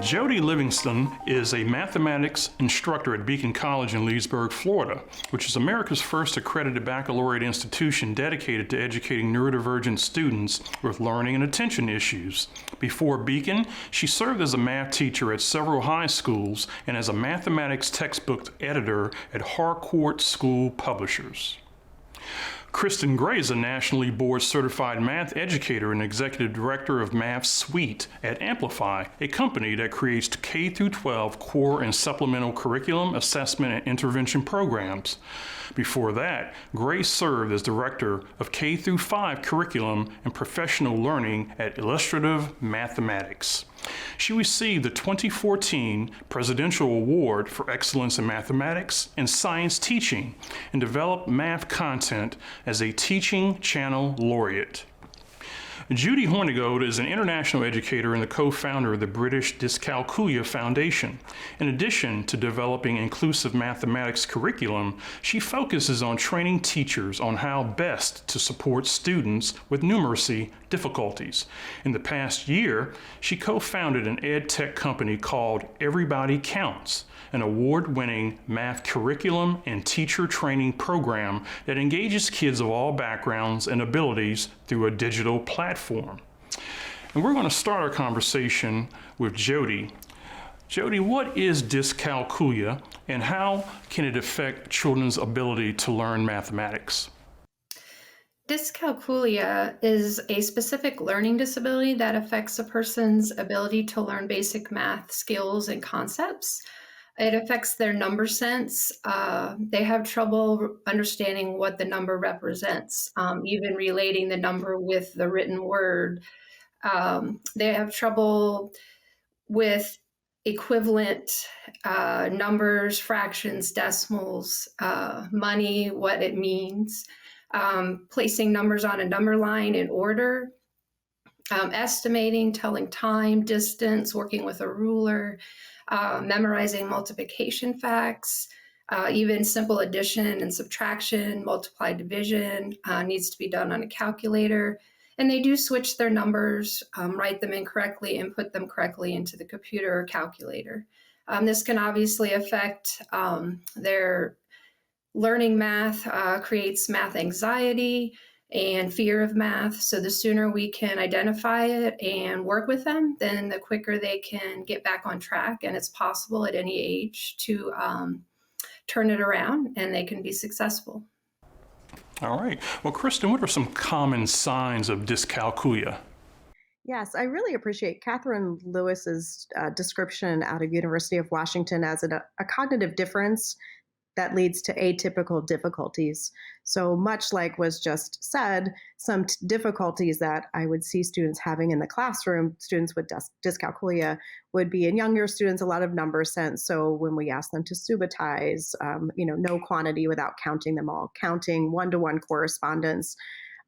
Jodi Livingston is a mathematics instructor at Beacon College in Leesburg, Florida, which is America's first accredited baccalaureate institution dedicated to educating neurodivergent students with learning and attention issues. Before Beacon, she served as a math teacher at several high schools and as a mathematics textbook editor at Harcourt School Publishers. Kristin Gray is a nationally board certified math educator and executive director of Math Suite at Amplify, a company that creates K-12 core and supplemental curriculum, assessment, and intervention programs. Before that, Gray served as director of K-5 curriculum and professional learning at Illustrative Mathematics. She received the 2014 Presidential Award for Excellence in Mathematics and Science Teaching and developed math content as a Teaching Channel Laureate. Judy Hornigold is an international educator and the co-founder of the British Dyscalculia Foundation. In addition to developing inclusive mathematics curriculum, she focuses on training teachers on how best to support students with numeracy difficulties. In the past year, she co-founded an ed tech company called Everybody Counts, an award-winning math curriculum and teacher training program that engages kids of all backgrounds and abilities through a digital platform. And we're going to start our conversation with Jodi. Jodi, what is dyscalculia and how can it affect children's ability to learn mathematics? Dyscalculia is a specific learning disability that affects a person's ability to learn basic math skills and concepts. It affects their number sense. They have trouble understanding what the number represents, even relating the number with the written word. They have trouble with equivalent numbers, fractions, decimals, money, what it means, placing numbers on a number line in order, estimating, telling time, distance, working with a ruler, memorizing multiplication facts, even simple addition and subtraction, multiply, division needs to be done on a calculator. And they do switch their numbers, write them incorrectly, and put them correctly into the computer or calculator. This can obviously affect their learning math, creates math anxiety and fear of math. So the sooner we can identify it and work with them, then the quicker they can get back on track. And it's possible at any age to turn it around and they can be successful. All right. Well, Kristin, what are some common signs of dyscalculia? Yes, I really appreciate Catherine Lewis's description out of University of Washington as a cognitive difference that leads to atypical difficulties. So much like was just said, some difficulties that I would see students having in the classroom, students with dyscalculia, would be in younger students, a lot of number sense. So when we ask them to subitize, no quantity without counting them all, counting one-to-one correspondence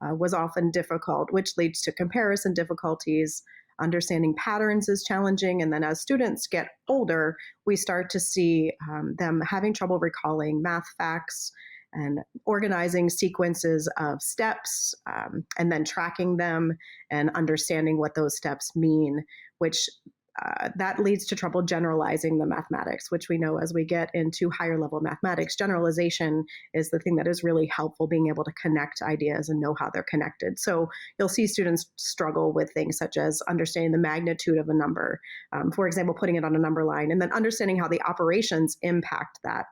was often difficult, which leads to comparison difficulties. Understanding patterns is challenging. And then as students get older, we start to see them having trouble recalling math facts and organizing sequences of steps and then tracking them and understanding what those steps mean, which that leads to trouble generalizing the mathematics, which we know as we get into higher level mathematics, generalization is the thing that is really helpful, being able to connect ideas and know how they're connected. So you'll see students struggle with things such as understanding the magnitude of a number, for example, putting it on a number line, and then understanding how the operations impact that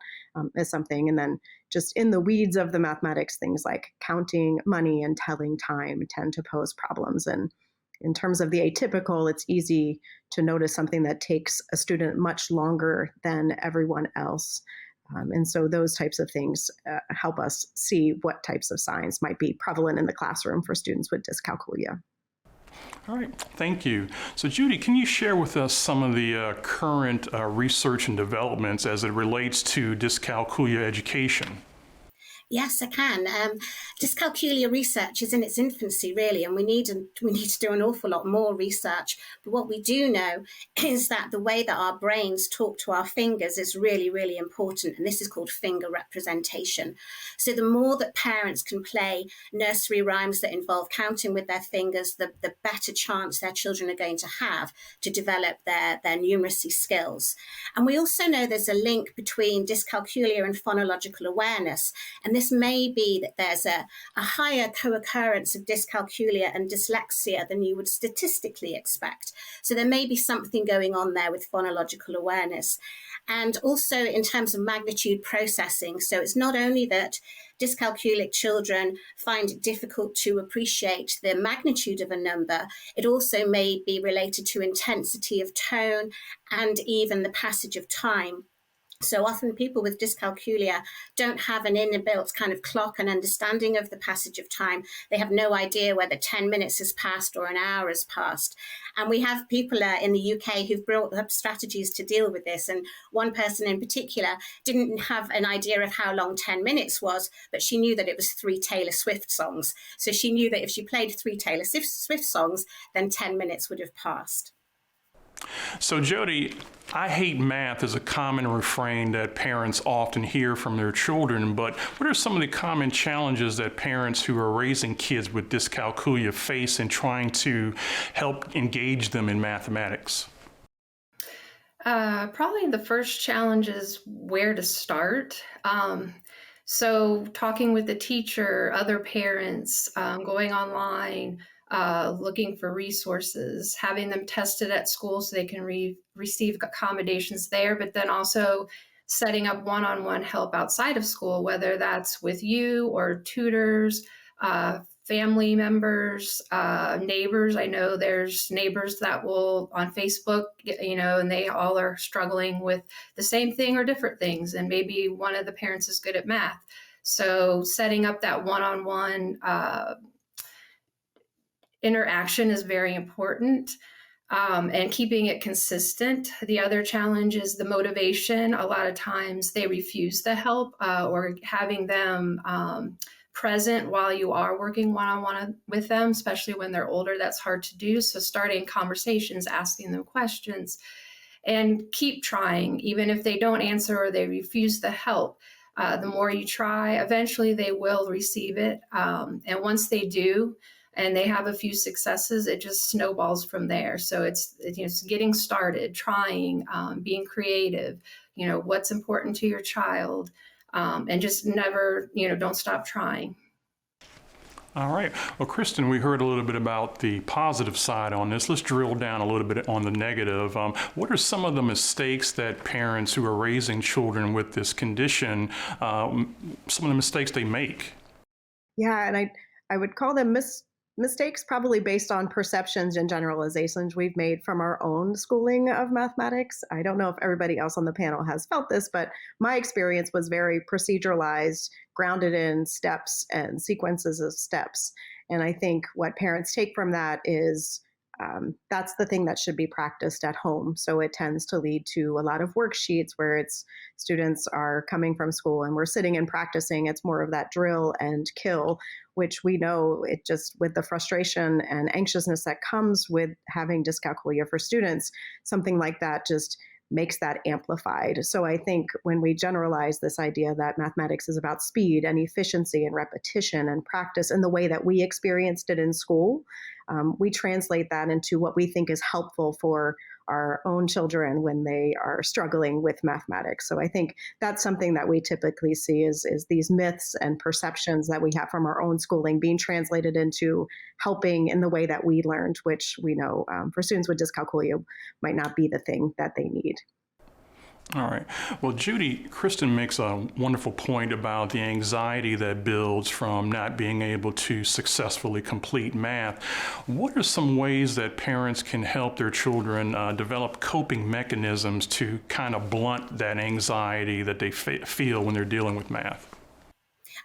is something. And then just in the weeds of the mathematics, things like counting money and telling time tend to pose problems. And in terms of the atypical, it's easy to notice something that takes a student much longer than everyone else. And so those types of things help us see what types of signs might be prevalent in the classroom for students with dyscalculia. All right, thank you. So Judy, can you share with us some of the current research and developments as it relates to dyscalculia education? Yes, I can. Dyscalculia research is in its infancy, really, and we need to do an awful lot more research. But what we do know is that the way that our brains talk to our fingers is really, really important, and this is called finger representation. So the more that parents can play nursery rhymes that involve counting with their fingers, the better chance their children are going to have to develop their numeracy skills. And we also know there's a link between dyscalculia and phonological awareness. And this may be that there's a higher co-occurrence of dyscalculia and dyslexia than you would statistically expect. So there may be something going on there with phonological awareness. And also in terms of magnitude processing. So it's not only that dyscalculic children find it difficult to appreciate the magnitude of a number, it also may be related to intensity of tone and even the passage of time. So often people with dyscalculia don't have an inbuilt kind of clock and understanding of the passage of time. They have no idea whether 10 minutes has passed or an hour has passed. And we have people in the UK who've brought up strategies to deal with this. And one person in particular didn't have an idea of how long 10 minutes was, but she knew that it was 3 Taylor Swift songs. So she knew that if she played 3 Taylor Swift songs, then 10 minutes would have passed. So Jodi, I hate math is a common refrain that parents often hear from their children, but what are some of the common challenges that parents who are raising kids with dyscalculia face in trying to help engage them in mathematics? Probably the first challenge is where to start. So talking with the teacher, other parents, going online, looking for resources, having them tested at school so they can receive accommodations there, but then also setting up one-on-one help outside of school, whether that's with you or tutors, family members, neighbors. I know there's neighbors that will on Facebook, and they all are struggling with the same thing or different things. And maybe one of the parents is good at math. So setting up that one-on-one interaction is very important, and keeping it consistent. The other challenge is the motivation. A lot of times they refuse the help, or having them present while you are working one-on-one with them, especially when they're older, that's hard to do. So starting conversations, asking them questions, and keep trying. Even if they don't answer or they refuse the help, the more you try, eventually they will receive it. And once they do, and they have a few successes, it just snowballs from there. So it's getting started, trying, being creative, what's important to your child, and just never, don't stop trying. All right. Well, Kristin, we heard a little bit about the positive side on this. Let's drill down a little bit on the negative. What are some of the mistakes that parents who are raising children with this condition, some of the mistakes they make? Yeah, and I would call them mistakes probably based on perceptions and generalizations we've made from our own schooling of mathematics. I don't know if everybody else on the panel has felt this, but my experience was very proceduralized, grounded in steps and sequences of steps. And I think what parents take from that is that's the thing that should be practiced at home. So it tends to lead to a lot of worksheets where students are coming from school and we're sitting and practicing. It's more of that drill and kill, which we know it just with the frustration and anxiousness that comes with having dyscalculia for students, something like that just makes that amplified. So I think when we generalize this idea that mathematics is about speed and efficiency and repetition and practice in the way that we experienced it in school, we translate that into what we think is helpful for our own children when they are struggling with mathematics. So I think that's something that we typically see is these myths and perceptions that we have from our own schooling being translated into helping in the way that we learned, which we know for students with dyscalculia might not be the thing that they need. All right. Well, Jodi, Kristin makes a wonderful point about the anxiety that builds from not being able to successfully complete math. What are some ways that parents can help their children develop coping mechanisms to kind of blunt that anxiety that they feel when they're dealing with math?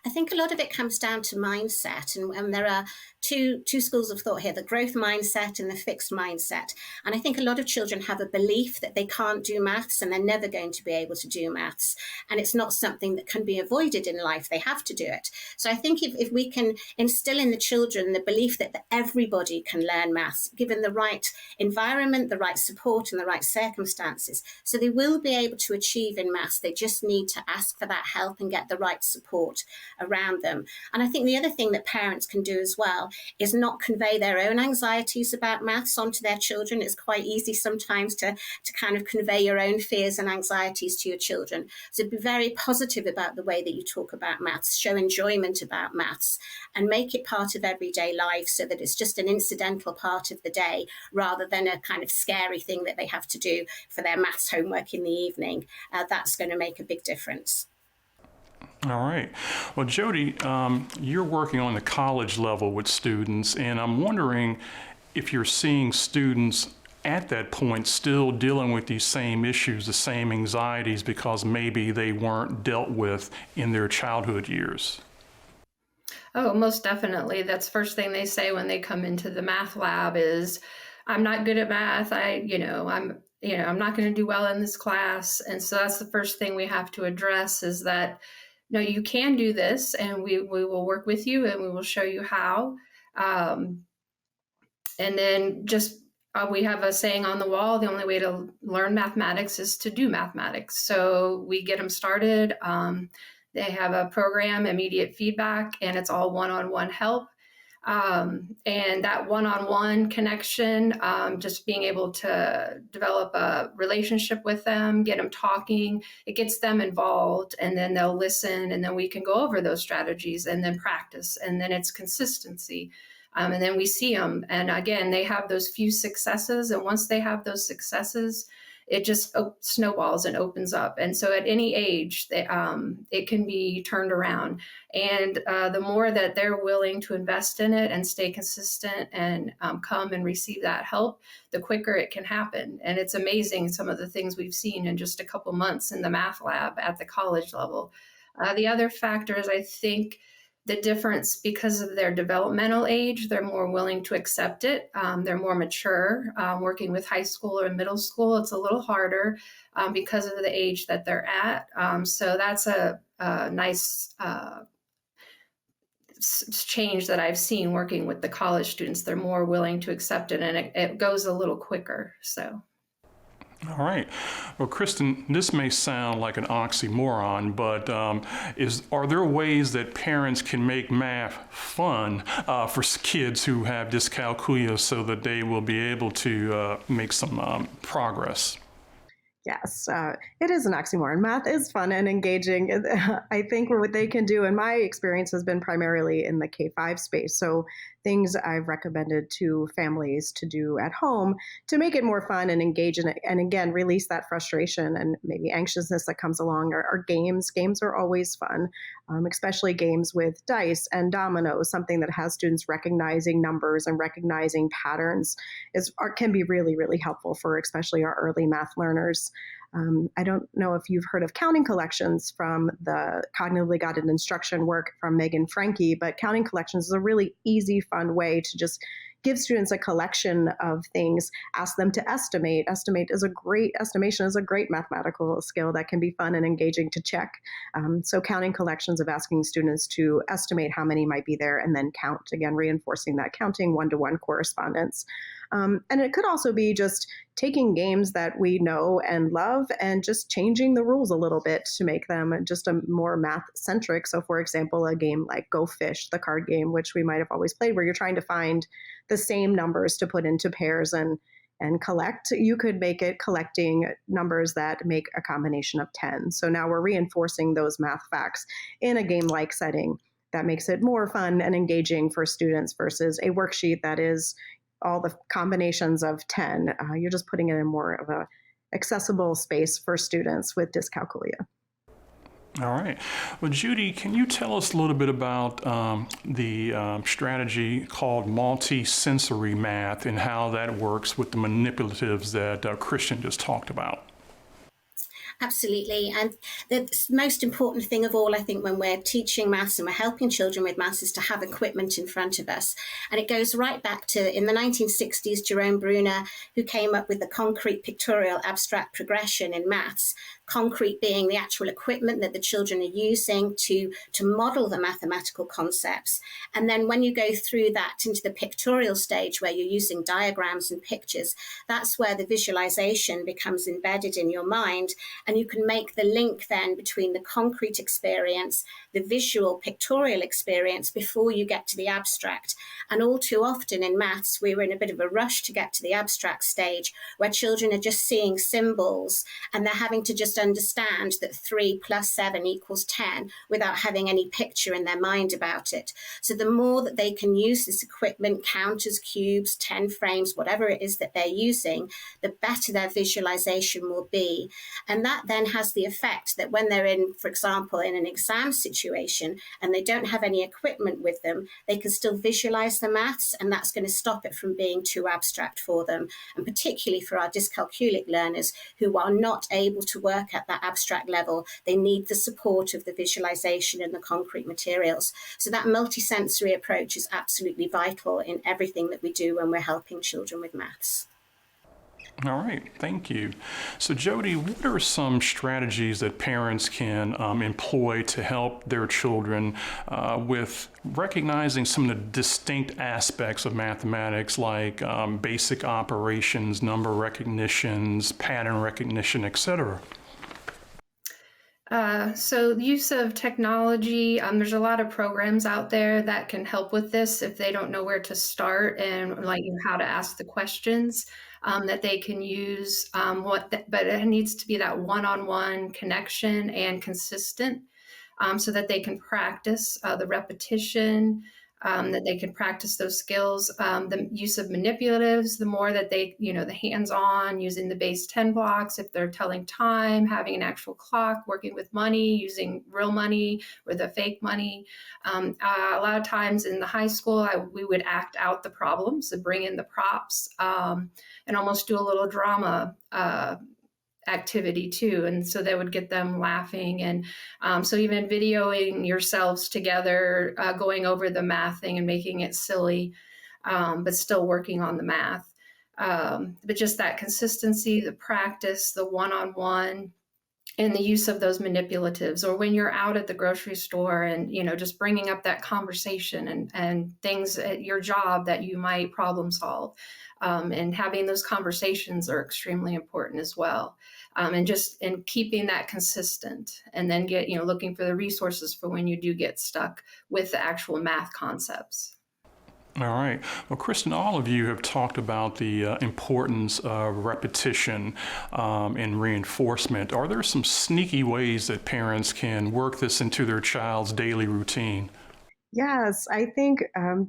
I think a lot of it comes down to mindset, and there are two schools of thought here: the growth mindset and the fixed mindset. And I think a lot of children have a belief that they can't do maths and they're never going to be able to do maths, and it's not something that can be avoided in life. They have to do it. So I think if we can instill in the children the belief that everybody can learn maths, given the right environment, the right support, and the right circumstances, so they will be able to achieve in maths. They just need to ask for that help and get the right support around them. And I think the other thing that parents can do as well is not convey their own anxieties about maths onto their children. It's quite easy sometimes to kind of convey your own fears and anxieties to your children. So be very positive about the way that you talk about maths, show enjoyment about maths, and make it part of everyday life so that it's just an incidental part of the day rather than a kind of scary thing that they have to do for their maths homework in the evening. That's going to make a big difference. All right. Well, Jodi, you're working on the college level with students, and I'm wondering if you're seeing students at that point still dealing with these same issues, the same anxieties, because maybe they weren't dealt with in their childhood years. Oh, most definitely. That's the first thing they say when they come into the math lab is, I'm not good at math. I'm not going to do well in this class. And so that's the first thing we have to address is that, no, you can do this, and we will work with you and we will show you how. And then we have a saying on the wall, the only way to learn mathematics is to do mathematics. So we get them started. They have a program, immediate feedback, and it's all one-on-one help. And that one-on-one connection, just being able to develop a relationship with them, get them talking, it gets them involved, and then they'll listen, and then we can go over those strategies and then practice, and then it's consistency. And then we see them, and again, they have those few successes, and once they have those successes, it just snowballs and opens up. And so at any age, it can be turned around. And the more that they're willing to invest in it and stay consistent and come and receive that help, the quicker it can happen. And it's amazing some of the things we've seen in just a couple months in the math lab at the college level. The other factor is, I think, the difference because of their developmental age, they're more willing to accept it. They're more mature. Working with high school or middle school, it's a little harder because of the age that they're at. So that's a nice change that I've seen working with the college students. They're more willing to accept it, and it goes a little quicker. So. All right. Well, Kristin, this may sound like an oxymoron, but are there ways that parents can make math fun for kids who have dyscalculia so that they will be able to make some progress? Yes, it is an oxymoron. Math is fun and engaging. I think what they can do, in my experience, has been primarily in the K-5 space. So things I've recommended to families to do at home to make it more fun and engage in it. And again, release that frustration and maybe anxiousness that comes along are games. Games are always fun, especially games with dice and dominoes, something that has students recognizing numbers and recognizing patterns can be really, really helpful for especially our early math learners. I don't know if you've heard of counting collections from the cognitively guided instruction work from Megan Franke, but counting collections is a really easy, fun way to just give students a collection of things, ask them to estimate. Estimation is a great mathematical skill that can be fun and engaging to check. So counting collections of asking students to estimate how many might be there and then count, again, reinforcing that counting one-to-one correspondence. And it could also be just taking games that we know and love and just changing the rules a little bit to make them just a more math-centric. So for example, a game like Go Fish, the card game, which we might have always played, where you're trying to find the same numbers to put into pairs and collect. You could make it collecting numbers that make a combination of 10. So now we're reinforcing those math facts in a game-like setting that makes it more fun and engaging for students versus a worksheet that is all the combinations of 10. You're just putting it in more of a accessible space for students with dyscalculia. All right. Well, Jodi, can you tell us a little bit about the strategy called multi-sensory math and how that works with the manipulatives that Kristin just talked about? Absolutely. And the most important thing of all, I think, when we're teaching maths and we're helping children with maths is to have equipment in front of us. And it goes right back to, in the 1960s, Jerome Bruner, who came up with the concrete pictorial abstract progression in maths, concrete being the actual equipment that the children are using to model the mathematical concepts. And then when you go through that into the pictorial stage where you're using diagrams and pictures, that's where the visualization becomes embedded in your mind. And you can make the link then between the concrete experience, the visual pictorial experience before you get to the abstract. And all too often in maths, we were in a bit of a rush to get to the abstract stage where children are just seeing symbols and they're having to just understand that 3 + 7 = 10 without having any picture in their mind about it. So the more that they can use this equipment, counters, cubes, 10 frames, whatever it is that they're using, the better their visualization will be. And that then has the effect that when they're in, for example, in an exam situation and they don't have any equipment with them, they can still visualize the maths, and that's going to stop it from being too abstract for them. And particularly for our dyscalculic learners who are not able to work at that abstract level, they need the support of the visualization and the concrete materials. So that multisensory approach is absolutely vital in everything that we do when we're helping children with maths. All right, thank you. So Jodi, what are some strategies that parents can employ to help their children with recognizing some of the distinct aspects of mathematics, like basic operations, number recognitions, pattern recognition, etc.? So the use of technology, there's a lot of programs out there that can help with this if they don't know where to start and like how to ask the questions that they can use. But it needs to be that one-on-one connection and consistent so that they can practice the repetition, that they can practice those skills. The use of manipulatives, the more that they, the hands-on, using the base 10 blocks, if they're telling time, having an actual clock, working with money, using real money or the fake money. A lot of times in the high school, we would act out the problems, so bring in the props and almost do a little drama activity too, and so that would get them laughing. And so even videoing yourselves together, going over the math thing and making it silly, but still working on the math. But just that consistency, the practice, the one-on-one, and the use of those manipulatives, or when you're out at the grocery store and, just bringing up that conversation and things at your job that you might problem solve. And having those conversations are extremely important as well. And keeping that consistent, and then looking for the resources for when you do get stuck with the actual math concepts. All right. Well, Kristin, all of you have talked about the importance of repetition and reinforcement. Are there some sneaky ways that parents can work this into their child's daily routine? Yes, I think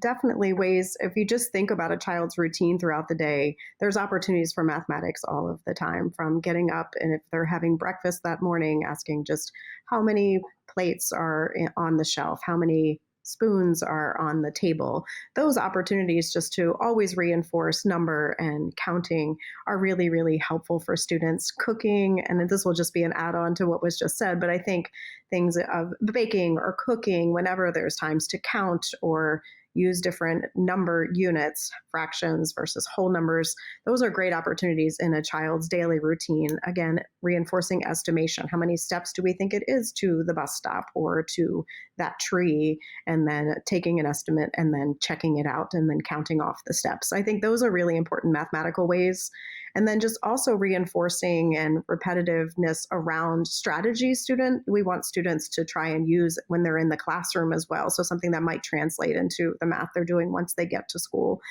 definitely ways, if you just think about a child's routine throughout the day, there's opportunities for mathematics all of the time, from getting up and if they're having breakfast that morning, asking just how many plates are on the shelf, how many spoons are on the table. Those opportunities just to always reinforce number and counting are really, really helpful for students. Cooking, and this will just be an add-on to what was just said, but I think things of baking or cooking, whenever there's times to count or use different number units, fractions versus whole numbers, those are great opportunities in a child's daily routine. Again, reinforcing estimation. How many steps do we think it is to the bus stop or to that tree? And then taking an estimate and then checking it out and then counting off the steps. I think those are really important mathematical ways. And then just also reinforcing and repetitiveness around strategy we want students to try and use when they're in the classroom as well. So something that might translate into the math they're doing once they get to school.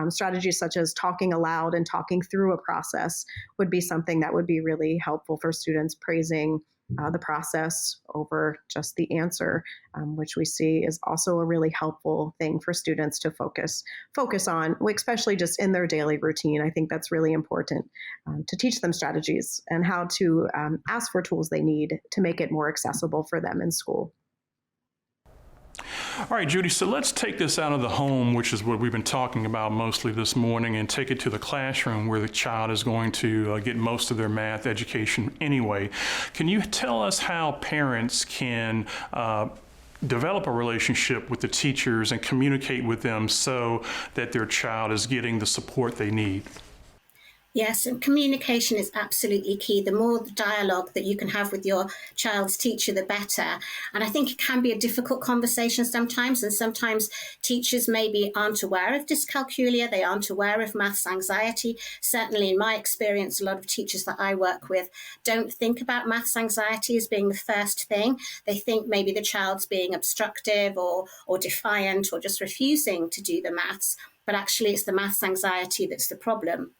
Strategies such as talking aloud and talking through a process would be something that would be really helpful for students, praising the process over just the answer, which we see is also a really helpful thing for students to focus on, especially just in their daily routine. I think that's really important to teach them strategies and how to ask for tools they need to make it more accessible for them in school. All right, Judy, so let's take this out of the home, which is what we've been talking about mostly this morning, and take it to the classroom where the child is going to get most of their math education anyway. Can you tell us how parents can develop a relationship with the teachers and communicate with them so that their child is getting the support they need? Yes, and communication is absolutely key. The more dialogue that you can have with your child's teacher, the better. And I think it can be a difficult conversation sometimes, and sometimes teachers maybe aren't aware of dyscalculia, they aren't aware of maths anxiety. Certainly in my experience, a lot of teachers that I work with don't think about maths anxiety as being the first thing. They think maybe the child's being obstructive or defiant or just refusing to do the maths, but actually it's the maths anxiety that's the problem.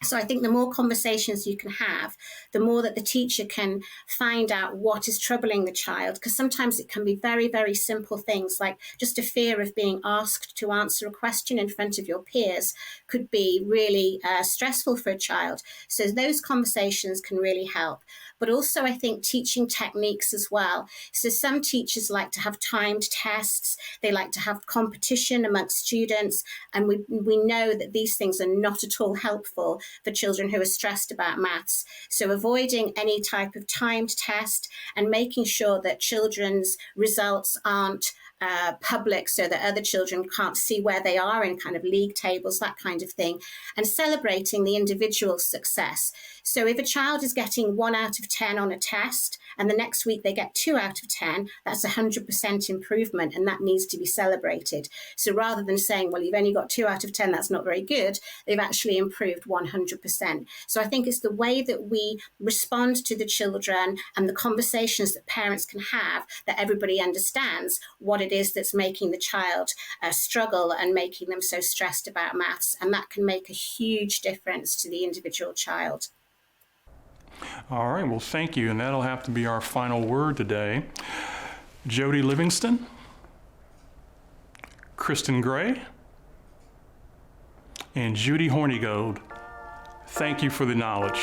So I think the more conversations you can have, the more that the teacher can find out what is troubling the child, because sometimes it can be very, very simple things like just a fear of being asked to answer a question in front of your peers could be really stressful for a child. So those conversations can really help. But also I think teaching techniques as well. So some teachers like to have timed tests, they like to have competition amongst students, and we know that these things are not at all helpful for children who are stressed about maths. So avoiding any type of timed test and making sure that children's results aren't public so that other children can't see where they are in kind of league tables, that kind of thing, and celebrating the individual success. So if a child is getting 1 out of 10 on a test and the next week they get 2 out of 10, that's 100% improvement, and that needs to be celebrated. So rather than saying, well, you've only got 2 out of 10, that's not very good, they've actually improved 100%. So I think it's the way that we respond to the children and the conversations that parents can have that everybody understands what it is that's making the child struggle and making them so stressed about maths. And that can make a huge difference to the individual child. All right, well, thank you. And that'll have to be our final word today. Jodi Livingston, Kristin Gray, and Judy Hornigold, thank you for the knowledge.